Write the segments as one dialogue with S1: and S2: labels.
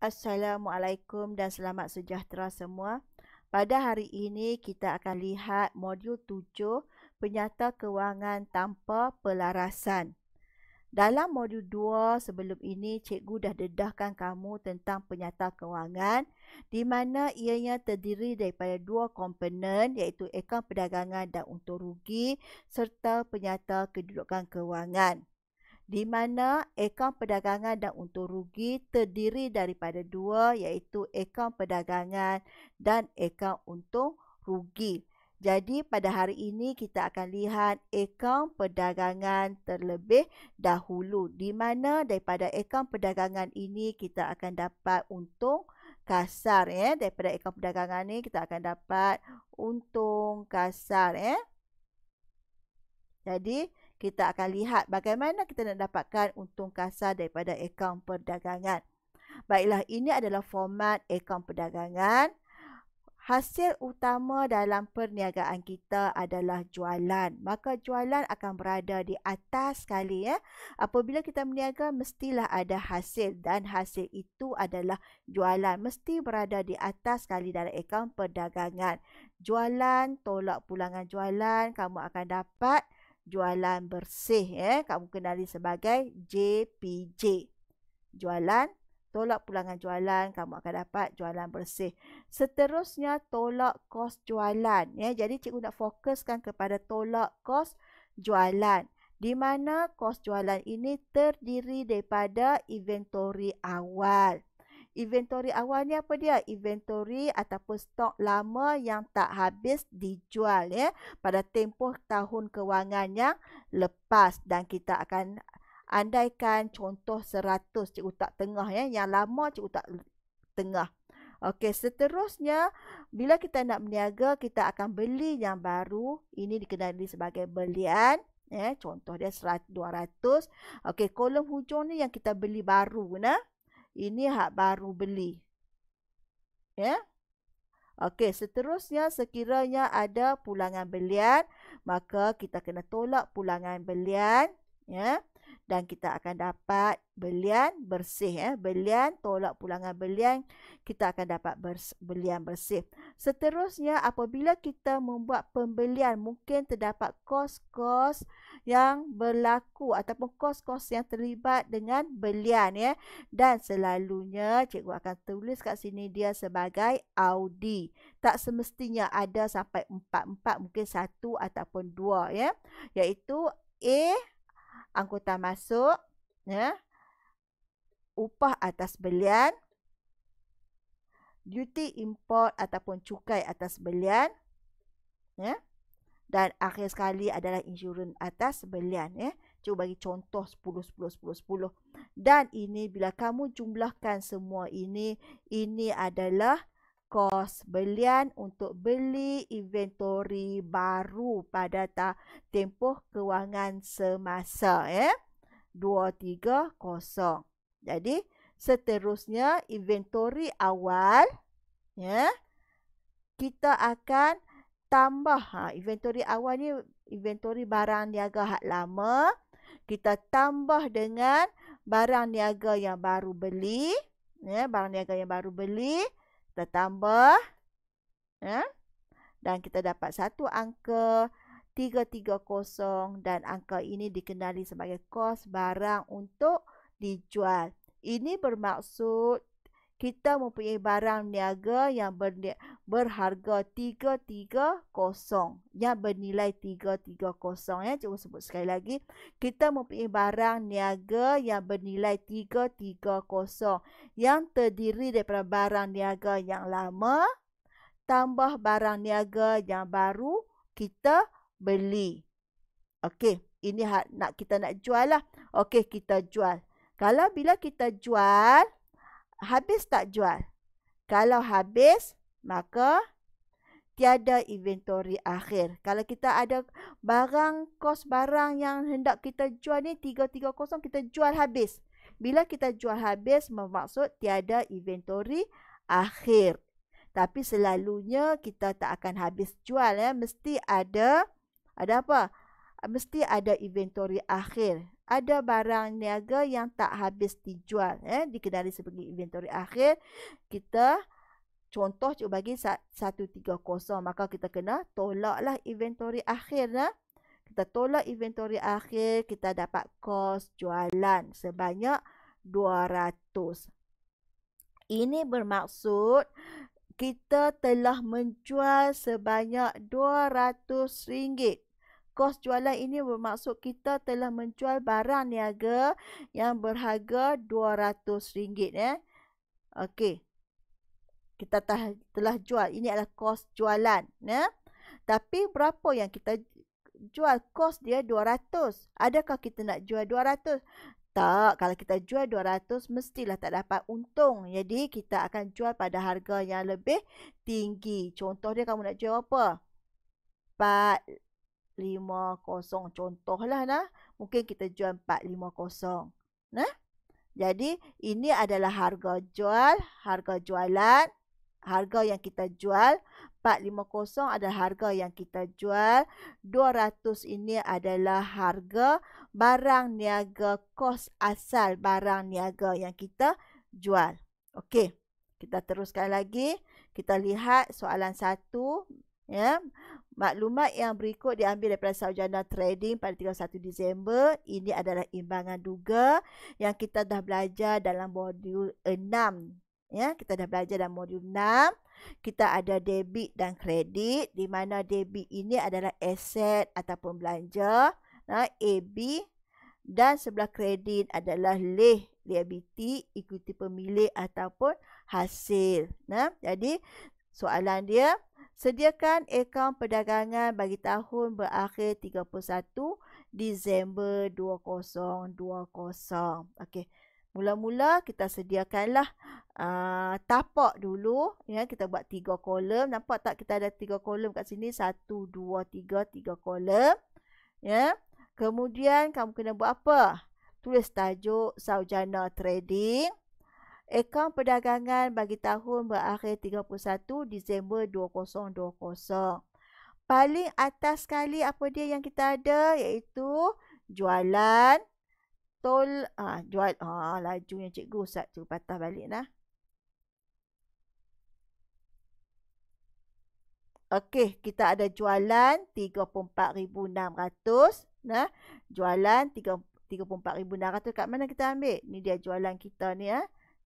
S1: Assalamualaikum dan selamat sejahtera semua. Pada hari ini kita akan lihat modul 7 penyata kewangan tanpa pelarasan. Dalam modul 2 sebelum ini cikgu dah dedahkan kamu tentang penyata kewangan di mana ianya terdiri daripada dua komponen iaitu akaun perdagangan dan untung rugi serta penyata kedudukan kewangan, di mana akaun perdagangan dan untung rugi terdiri daripada dua iaitu akaun perdagangan dan akaun untung rugi. Jadi pada hari ini kita akan lihat akaun perdagangan terlebih dahulu, di mana daripada akaun perdagangan ini kita akan dapat untung kasar ya. Daripada akaun perdagangan ini kita akan dapat untung kasar ya. Jadi kita akan lihat bagaimana kita nak dapatkan untung kasar daripada akaun perdagangan. Baiklah, ini adalah format akaun perdagangan. Hasil utama dalam perniagaan kita adalah jualan. Maka jualan akan berada di atas sekali ya. Apabila kita berniaga mestilah ada hasil dan hasil itu adalah jualan. Mesti berada di atas sekali dalam akaun perdagangan. Jualan, tolak pulangan jualan, kamu akan dapat jualan bersih ya. Kamu kenali sebagai JPJ. Jualan, tolak pulangan jualan, kamu akan dapat jualan bersih. Seterusnya tolak kos jualan ya. Jadi cikgu nak fokuskan kepada tolak kos jualan, di mana kos jualan ini terdiri daripada inventory awal. Inventory awal ni apa dia? Inventory ataupun stok lama yang tak habis dijual ya pada tempoh tahun kewangan yang lepas, dan kita akan andaikan contoh 100, cikgu tak tengah ya. Yang lama cikgu tak tengah. Okey, seterusnya bila kita nak berniaga kita akan beli yang baru. Ini dikenali sebagai belian ya. Contoh dia 100, 200. Okey, kolom hujung ni yang kita beli baru nah. Ini hak baru beli. Ya. Okey, seterusnya sekiranya ada pulangan belian, maka kita kena tolak pulangan belian ya. Dan kita akan dapat belian bersih ya. Belian, tolak pulangan belian, kita akan dapat belian bersih. Seterusnya apabila kita membuat pembelian, mungkin terdapat kos-kos yang berlaku ataupun kos-kos yang terlibat dengan belian ya. Dan selalunya cikgu akan tulis kat sini dia sebagai Audi. Tak semestinya ada sampai 4, mungkin 1 ataupun 2 ya. Iaitu A, angkutan masuk ya, upah atas belian, duty import ataupun cukai atas belian ya, dan akhir sekali adalah insurans atas belian ya. Cuba bagi contoh 10, 10, 10, 10. Dan ini bila kamu jumlahkan semua ini adalah kos belian untuk beli inventory baru pada tempoh kewangan semasa ya. 230. Jadi seterusnya inventory awal ya. Kita akan tambah inventory awal ni inventory barang niaga hak lama. Kita tambah dengan barang niaga yang baru beli ya. Barang niaga yang baru beli kita tambah ya, dan kita dapat satu angka 330, dan angka ini dikenali sebagai kos barang untuk dijual. Ini bermaksud kita mempunyai barang niaga yang berharga 330 yang bernilai 330 ya. Cikgu sebut sekali lagi, kita mempunyai barang niaga yang bernilai 330 yang terdiri daripada barang niaga yang lama tambah barang niaga yang baru kita beli. Okey, ini kita nak jual lah. Okey, kita jual. Kalau bila kita jual, habis tak jual? Kalau habis, maka tiada inventory akhir. Kalau kita ada barang, kos barang yang hendak kita jual ni 330, kita jual habis. Bila kita jual habis, bermaksud tiada inventory akhir. Tapi selalunya kita tak akan habis jual ya. Mesti ada apa? Mesti ada inventory akhir. ada barang niaga yang tak habis dijual, dikenali sebagai inventory akhir. Kita contoh cikgu bagi 130, maka kita kena tolaklah inventory akhir. Kita tolak inventory akhir, kita dapat kos jualan sebanyak 200. Ini bermaksud kita telah menjual sebanyak RM200. Kos jualan ini bermaksud kita telah menjual barang niaga yang berharga RM200. Okey. Kita telah jual. Ini adalah kos jualan. Tapi berapa yang kita jual? Kos dia 200. Adakah kita nak jual 200? Tak. Kalau kita jual 200, mestilah tak dapat untung. Jadi, kita akan jual pada harga yang lebih tinggi. Contoh dia, kamu nak jual apa? 450. Contohlah. Mungkin kita jual 450. Jadi, ini adalah harga jual, harga jualan. Harga yang kita jual 450 adalah harga yang kita jual. 200 ini adalah harga barang niaga, kos asal barang niaga yang kita jual. Okey, kita teruskan lagi. Kita lihat soalan 1. Maklumat yang berikut diambil daripada sarjana trading pada 31 Disember. Ini adalah imbangan duga yang kita dah belajar dalam modul 6. Kita dah belajar dalam modul 6. Kita ada debit dan kredit, di mana debit ini adalah aset ataupun belanja, AB, dan sebelah kredit adalah liability, ikuti pemilik ataupun hasil. Jadi soalan dia, sediakan akaun perdagangan bagi tahun berakhir 31 Disember 2020. Okey. Mula-mula kita sediakanlah tapak dulu. Kita buat 3 kolom. Nampak tak kita ada 3 kolom kat sini? 1, 2, 3. 3 kolom. Kemudian kamu kena buat apa? Tulis tajuk sarjana trading. Akaun perdagangan bagi tahun berakhir 31 Disember 2020. Paling atas sekali apa dia yang kita ada? Iaitu jualan. Lajunya cikgu usap, cikgu patah balik Okey, kita ada jualan 34,600. Jualan 34,600 kat mana kita ambil? Ni dia jualan kita ni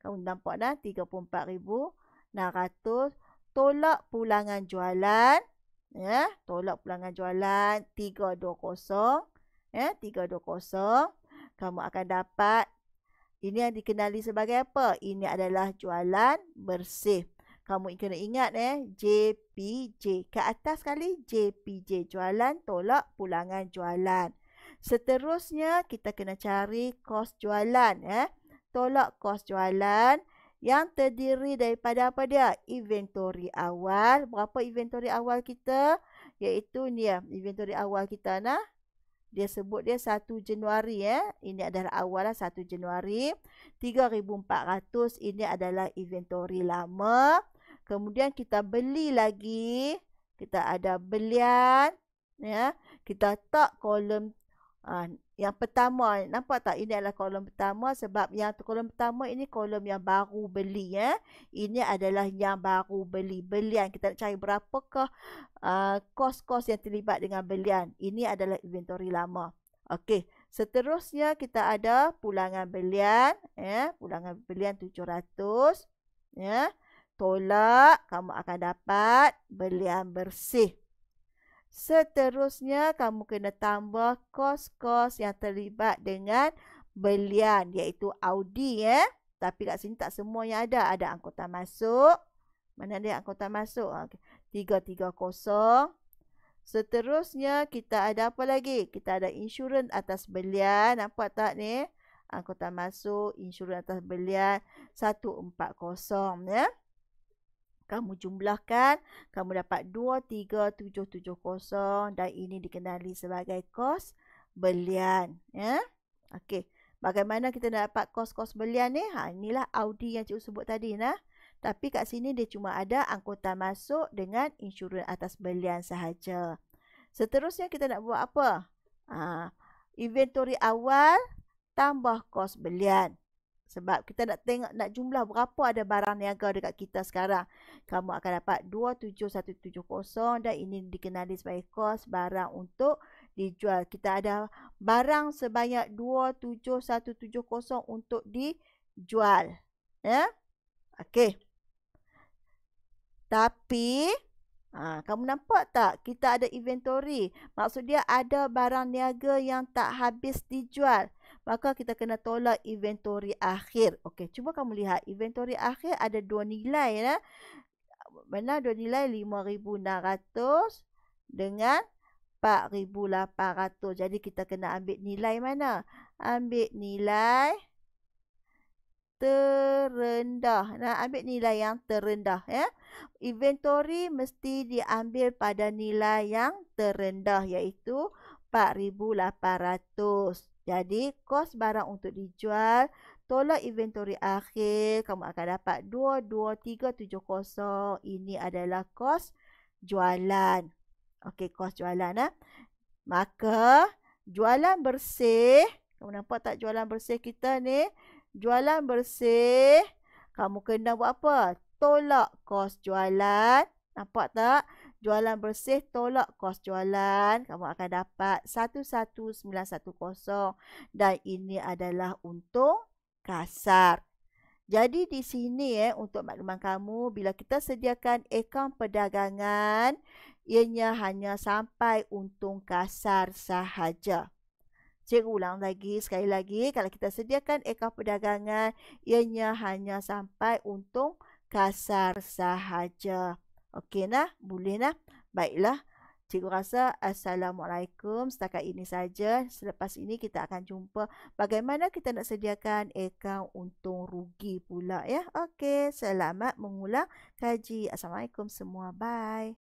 S1: Kamu nampak 34,600. Tolak pulangan jualan. Tolak pulangan jualan 320. 320. Kamu akan dapat, ini yang dikenali sebagai apa? Ini adalah jualan bersih. Kamu kena ingat JPJ. Ke atas sekali JPJ. Jualan tolak pulangan jualan. Seterusnya kita kena cari kos jualan. Tolak kos jualan yang terdiri daripada apa dia? Inventory awal. Berapa inventory awal kita? Iaitu ni inventory awal kita Dia sebut dia 1 Januari. Ini adalah awal 1 Januari. 3,400 ini adalah inventory lama. Kemudian kita beli lagi. Kita ada belian. Kita tak kolom yang pertama. Nampak tak? Ini adalah kolom pertama. Sebab yang kolom pertama ini kolom yang baru beli. Ini adalah yang baru beli. Belian. Kita nak cari berapakah kos-kos yang terlibat dengan belian. Ini adalah inventory lama. Okey. Seterusnya kita ada pulangan belian. Pulangan belian 700. Tolak. Kamu akan dapat belian bersih. Seterusnya kamu kena tambah kos-kos yang terlibat dengan belian, iaitu Audi. Tapi kat sini tak semua yang ada. Ada angkutan masuk. Mana dia angkutan masuk? 330. Seterusnya kita ada apa lagi? Kita ada insurans atas belian. Nampak tak ni? Angkutan masuk, insurans atas belian 140. Kamu jumlahkan, kamu dapat 23770 dan ini dikenali sebagai kos belian. Okey. Bagaimana kita nak dapat kos-kos belian ni? Inilah Audi yang cikgu sebut tadi. Tapi kat sini dia cuma ada angkutan masuk dengan insurans atas belian sahaja. Seterusnya kita nak buat apa? Inventory awal tambah kos belian. Sebab kita nak tengok, nak jumlah berapa ada barang niaga dekat kita sekarang. Kamu akan dapat 27170 dan ini dikenali sebagai kos barang untuk dijual. Kita ada barang sebanyak 27170 untuk dijual. Ya? Okey. Tapi kamu nampak tak? Kita ada inventory. Maksud dia ada barang niaga yang tak habis dijual. Maka kita kena tolak inventory akhir. Okey, cuba kamu lihat. Inventory akhir ada dua nilai. Ya? Mana dua nilai? 5,600 dengan 4,800. Jadi kita kena ambil nilai mana? Ambil nilai terendah. Nah, ambil nilai yang terendah. Ya? Inventory mesti diambil pada nilai yang terendah iaitu 4,800. Jadi, kos barang untuk dijual, tolak inventory akhir, kamu akan dapat 22,370. Ini adalah kos jualan. Okey, kos jualan. Maka, jualan bersih, kamu nampak tak jualan bersih kita ni? Jualan bersih, kamu kena buat apa? Tolak kos jualan. Nampak tak? Jualan bersih tolak kos jualan. Kamu akan dapat 11,910. Dan ini adalah untung kasar. Jadi di sini untuk makluman kamu, bila kita sediakan akaun perdagangan, ianya hanya sampai untung kasar sahaja. Cikgu ulang lagi, sekali lagi, kalau kita sediakan akaun perdagangan, ianya hanya sampai untung kasar sahaja. Okey nah, boleh nah. Baiklah, cikgu rasa Assalamualaikum. Setakat ini saja. Selepas ini kita akan jumpa bagaimana kita nak sediakan akaun untung rugi pula ya. Okey, selamat mengulang kaji. Assalamualaikum semua. Bye.